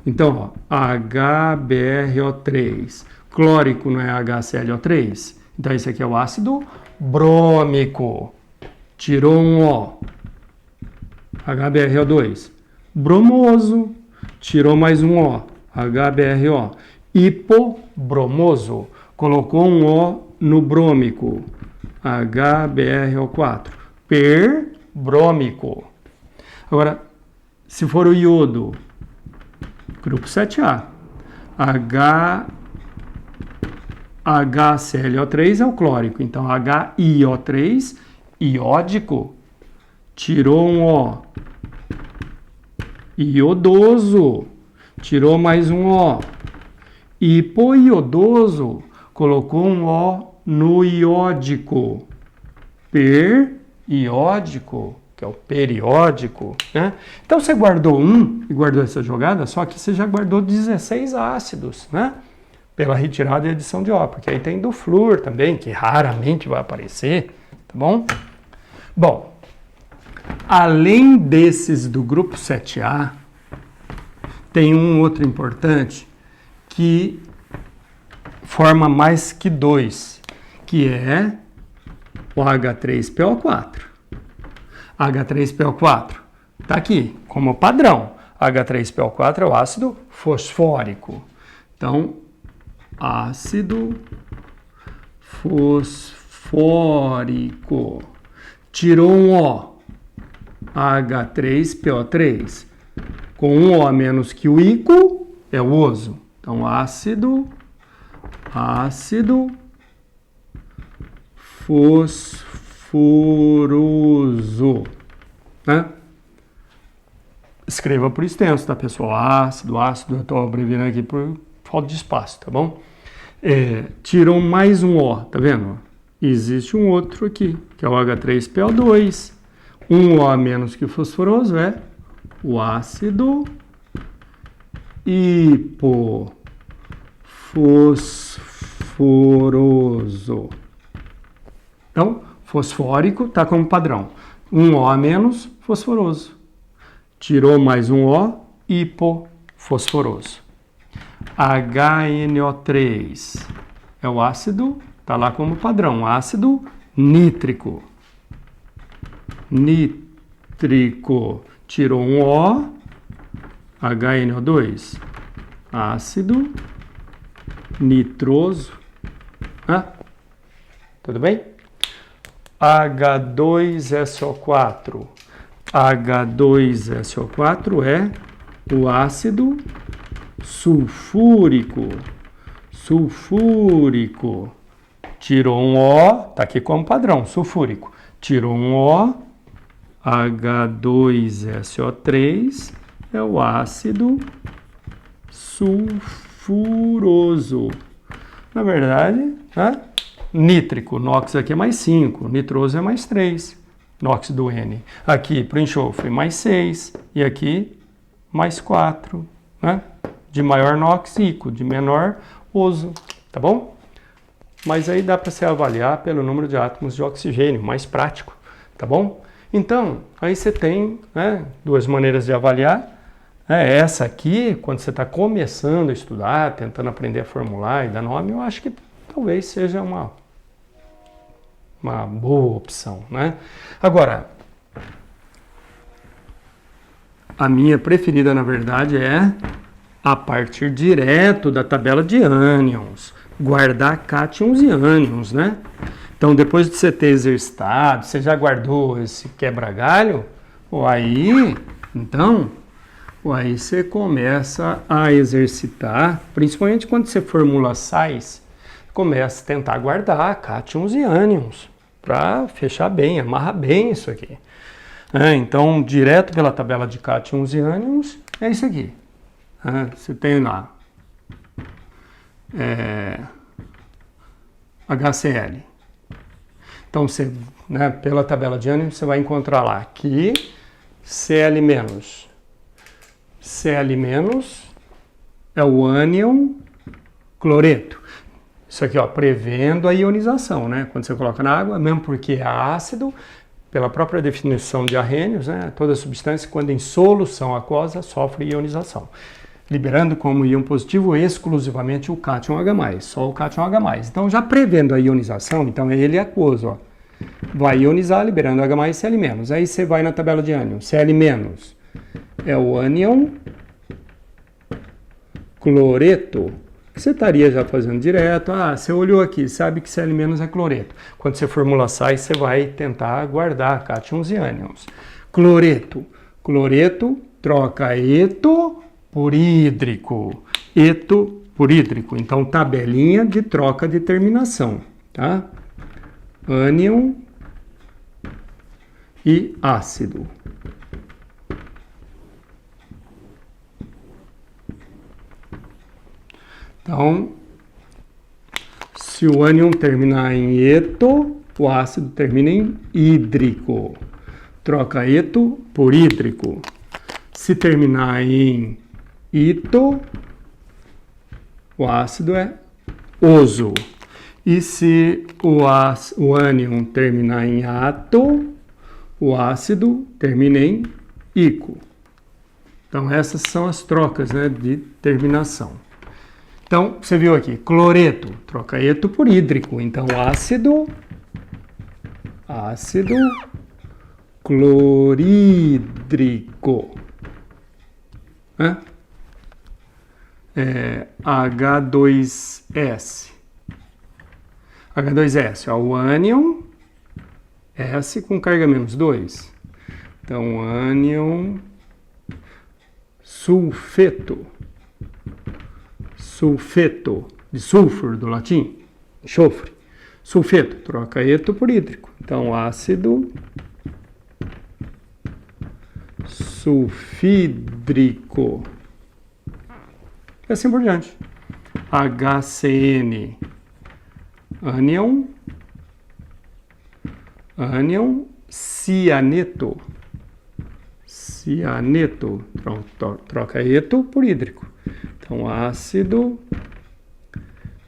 então, ó, HBrO3, clórico não é HClO3? Então, esse aqui é o ácido brômico. Tirou um O. HBrO2. Bromoso. Tirou mais um O. HBrO. Hipobromoso. Colocou um O no brômico. HBrO4. Perbrômico. Agora, se for o iodo, grupo 7A. HClO3 é o clórico. Então, HiO3, iódico. Tirou um O. Iodoso. Tirou mais um O. Hipoiodoso. Colocou um O no iódico. Periódico, que é o periódico, né? Então você guardou um e guardou essa jogada, só que você já guardou 16 ácidos, né? Pela retirada e adição de O, porque aí tem do flúor também, que raramente vai aparecer, tá bom? Bom, além desses do grupo 7A, tem um outro importante que forma mais que dois, que é o H3PO4. H3PO4 está aqui como padrão. H3PO4 é o ácido fosfórico. Então, ácido fosfórico. Tirou um O. H3PO3. Com um O a menos que o íco, é o oso. Então, ácido fosforoso, né? Escreva por extenso, tá, pessoal? Ácido, eu estou abreviando aqui por falta de espaço, tá bom? Tirou mais um O, tá vendo? Existe um outro aqui, que é o H3PO2. Um O a menos que o fosforoso é o ácido hipofosforoso. Então, fosfórico está como padrão. Um O a menos, fosforoso. Tirou mais um O, hipofosforoso. HNO3 é o ácido, está lá como padrão, ácido nítrico. Nítrico. Tirou um O, HNO2, ácido nitroso. Tudo bem? H2SO4. H2SO4 é o ácido sulfúrico. Sulfúrico. Tirou um O, está aqui como padrão, sulfúrico. Tirou um O, H2SO3 é o ácido sulfuroso. Na verdade, nítrico, NOx aqui é mais 5, nitroso é mais 3, NOx do N. Aqui para o enxofre mais 6 e aqui mais 4, né? De maior NOx, ICO, de menor oso, tá bom? Mas aí dá para se avaliar pelo número de átomos de oxigênio, mais prático, tá bom? Então, aí você tem, né, duas maneiras de avaliar. Essa aqui, quando você está começando a estudar, tentando aprender a formular e dar nome, eu acho que talvez seja uma boa opção, né? Agora, a minha preferida, na verdade, é a partir direto da tabela de ânions, guardar cátions e ânions, né? Então, depois de você ter exercitado, você já guardou esse quebra-galho, aí você começa a exercitar, principalmente quando você formula sais, começa a tentar guardar cátions e ânions, para fechar bem, amarrar bem isso aqui. Então, direto pela tabela de cátions e ânions, é isso aqui. Você tem lá HCl. Então, você, né, pela tabela de ânions, você vai encontrar lá aqui Cl-. Cl- é o ânion cloreto. Isso aqui, ó, prevendo a ionização, né? Quando você coloca na água, mesmo porque é ácido, pela própria definição de Arrhenius, né? Toda substância, quando em solução aquosa, sofre ionização, liberando como íon positivo exclusivamente o cátion H+, só o cátion H+. Então, já prevendo a ionização, então ele é aquoso, ó. Vai ionizar, liberando H+, Cl-. Aí você vai na tabela de ânion. Cl- é o ânion cloreto, que você estaria já fazendo direto. Ah, você olhou aqui, sabe que Cl- é cloreto. Quando você formula sais, você vai tentar guardar cátions e ânions. Cloreto. Cloreto troca eto por hídrico. Eto por hídrico. Então, tabelinha de troca de terminação, tá? Ânion e ácido. Então, se o ânion terminar em eto, o ácido termina em hídrico. Troca eto por hídrico. Se terminar em ito, o ácido é oso. E se o ânion terminar em ato, o ácido termina em ico. Então, essas são as trocas, né, de terminação. Então, você viu aqui, cloreto, troca eto por hídrico. Então, ácido clorídrico. Né? H2S. H2S, ó, o ânion S com carga -2. Então, ânion sulfeto. Sulfeto, de sulfur, do latim, enxofre. Sulfeto, troca eto por hídrico. Então, ácido sulfídrico. E assim por diante. HCN, ânion cianeto. Cianeto, troca eto por hídrico. Então, ácido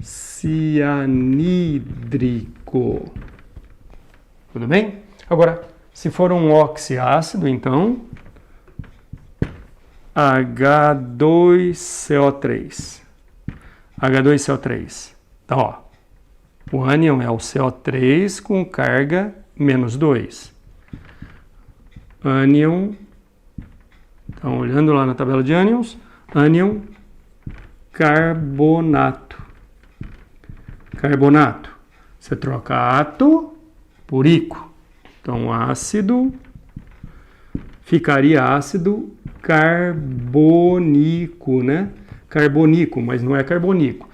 cianídrico. Tudo bem? Agora, se for um oxiácido, então, H2CO3. H2CO3. Então, ó, o ânion é o CO3 com carga -2. Ânion, então, olhando lá na tabela de ânions, ânion carbonato. Carbonato. Você troca ato por ico. Então, ácido ficaria ácido carbônico, né? Carbônico, mas não é carbônico.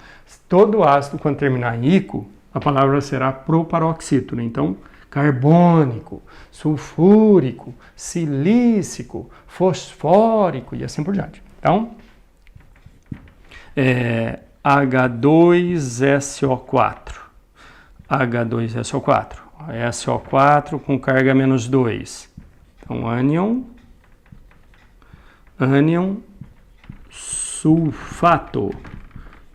Todo ácido, quando terminar em ico, a palavra será proparoxítono. Então, carbônico, sulfúrico, silícico, fosfórico e assim por diante. Então, H2SO4. H2SO4. SO4 com carga -2. Então, ânion sulfato.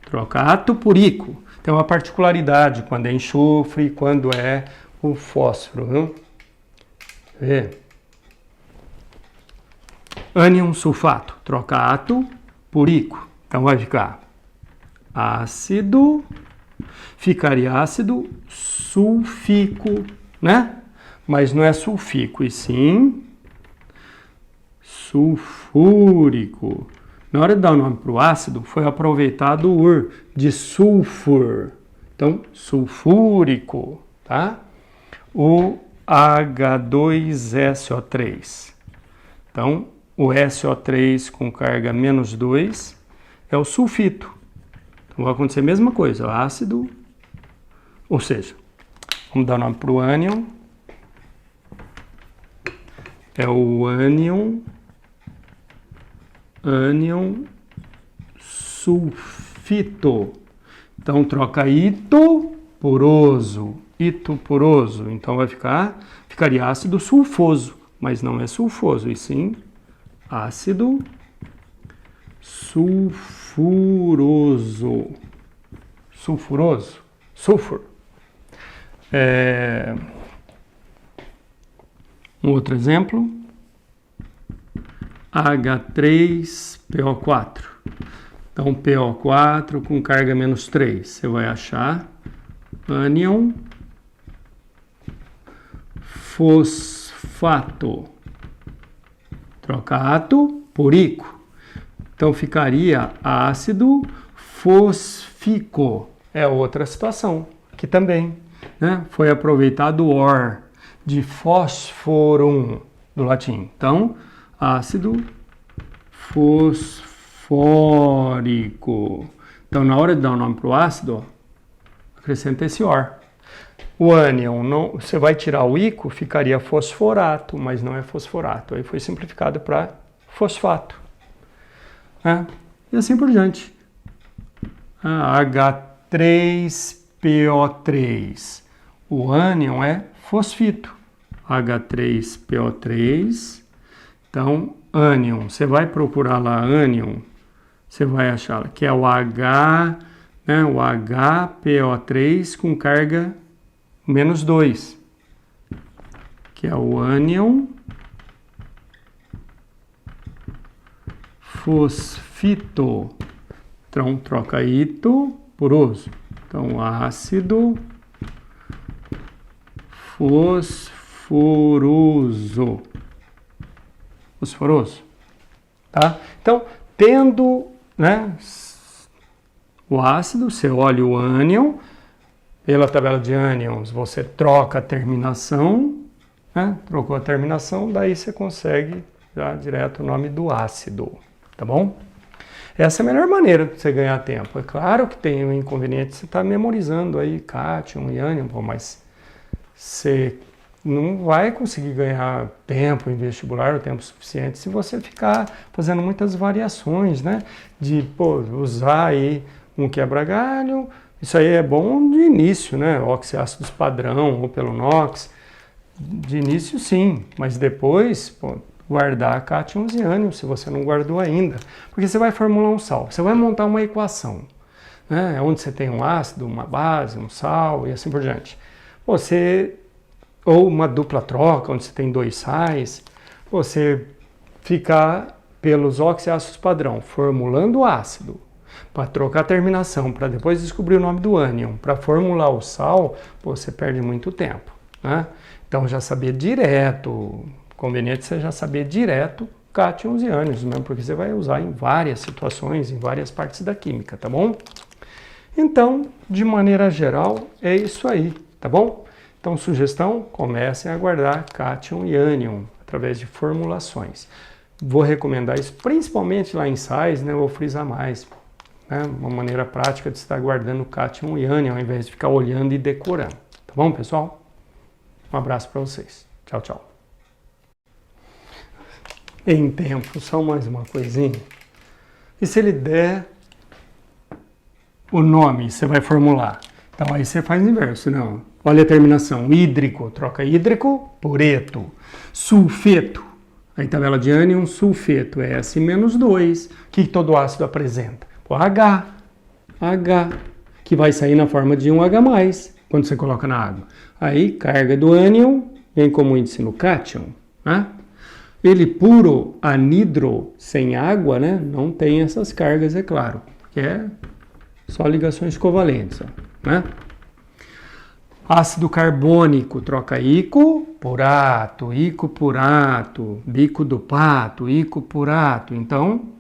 Troca ato por ico. Tem uma particularidade quando é enxofre e quando é o fósforo. Viu? Quer ver? Ânion sulfato. Troca ato por ico. Então vai ficar ácido, ficaria ácido sulfíco, né? Mas não é sulfíco, e sim sulfúrico. Na hora de dar o nome para o ácido, foi aproveitado o ur de sulfur. Então, sulfúrico, tá? O H2SO3. Então, o SO3 com carga -2 é o sulfito. Então, vai acontecer a mesma coisa, o ácido, ou seja, vamos dar o nome para o ânion. É o ânion sulfito. Então, troca ito por oso. Ito por oso. Então, ficaria ácido sulfoso, mas não é sulfoso, e sim ácido sulfuroso. Sulfuroso. sulfur. Um outro exemplo, H3PO4. Então, PO4 com carga menos 3. Você vai achar ânion fosfato. Troca ato por ico. Então, ficaria ácido fosfíco. É outra situação, que também, né, foi aproveitado o or, de fósforum, do latim. Então, ácido fosfórico. Então, na hora de dar o nome para o ácido, acrescenta esse or. O ânion, não, você vai tirar o ico, ficaria fosforato, mas não é fosforato. Aí foi simplificado para fosfato. E assim por diante. H3PO3. O ânion é fosfito. H3PO3. Então, ânion. Você vai procurar lá ânion, você vai achar que é o H, né, o HPO3 com carga menos 2. Que é o ânion fosfito. Então, troca ito por oso. Então, ácido fosforoso. Fosforoso. Tá? Então, tendo, né, o ácido, você olha o ânion. Pela tabela de ânions, você troca a terminação. Né? Trocou a terminação, daí você consegue já direto o nome do ácido. Tá bom? Essa é a melhor maneira de você ganhar tempo. É claro que tem um inconveniente, você está memorizando aí cátion e ânion, mas você não vai conseguir ganhar tempo em vestibular, o tempo suficiente, se você ficar fazendo muitas variações, né? De usar aí um quebra-galho, isso aí é bom de início, né? Oxiácidos padrão ou pelo NOx, de início sim, mas depois, guardar cátions e ânions, se você não guardou ainda. Porque você vai formular um sal, você vai montar uma equação, né, onde você tem um ácido, uma base, um sal e assim por diante. Ou uma dupla troca, onde você tem 2 sais, você ficar pelos oxiácidos padrão, formulando o ácido, para trocar a terminação, para depois descobrir o nome do ânion, para formular o sal, você perde muito tempo. Né? Então, já saber direto, conveniente você já saber direto cátions e ânions, mesmo porque você vai usar em várias situações, em várias partes da química, tá bom? Então, de maneira geral, é isso aí, tá bom? Então, sugestão, comecem a guardar cátion e ânion através de formulações. Vou recomendar isso, principalmente lá em sais, né? Eu vou frisar mais, né? Uma maneira prática de estar guardando cátion e ânion, ao invés de ficar olhando e decorando, tá bom, pessoal? Um abraço para vocês. Tchau, tchau. Em tempo, só mais uma coisinha. E se ele der o nome, você vai formular. Então aí você faz o inverso, não. Olha a terminação. Hídrico, troca hídrico por eto. Sulfeto. Aí tabela de ânion, sulfeto. S-2. O que todo ácido apresenta? O H. H. Que vai sair na forma de um H+, quando você coloca na água. Aí, carga do ânion, vem como índice no cátion, né? Ele puro, anidro, sem água, né? Não tem essas cargas, é claro, porque é só ligações covalentes, ó, né? Ácido carbônico, troca ico por ato, bico do pato, ico por ato. Então,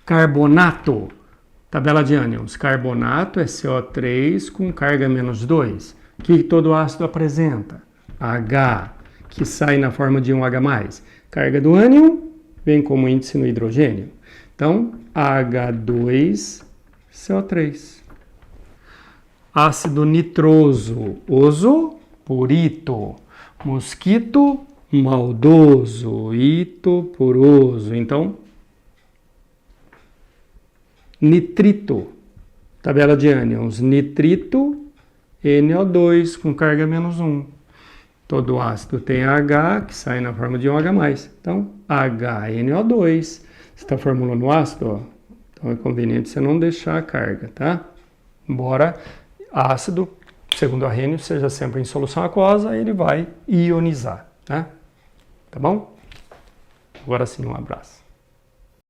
carbonato, tabela de ânions, carbonato é CO3 com carga menos 2. O que todo ácido apresenta? H, que sai na forma de um H+. Carga do ânion vem como índice no hidrogênio. Então, H2CO3. Ácido nitroso, oso por ito. Mosquito, maldoso, ito por oso. Então, nitrito, tabela de ânions, nitrito, NO2 com carga menos 1. Todo ácido tem H, que sai na forma de um H+. Então, HNO2. Você está formulando o ácido, ó. Então é conveniente você não deixar a carga, tá? Embora ácido segundo Arrhenius, seja sempre em solução aquosa, ele vai ionizar, né? Tá bom? Agora sim, um abraço.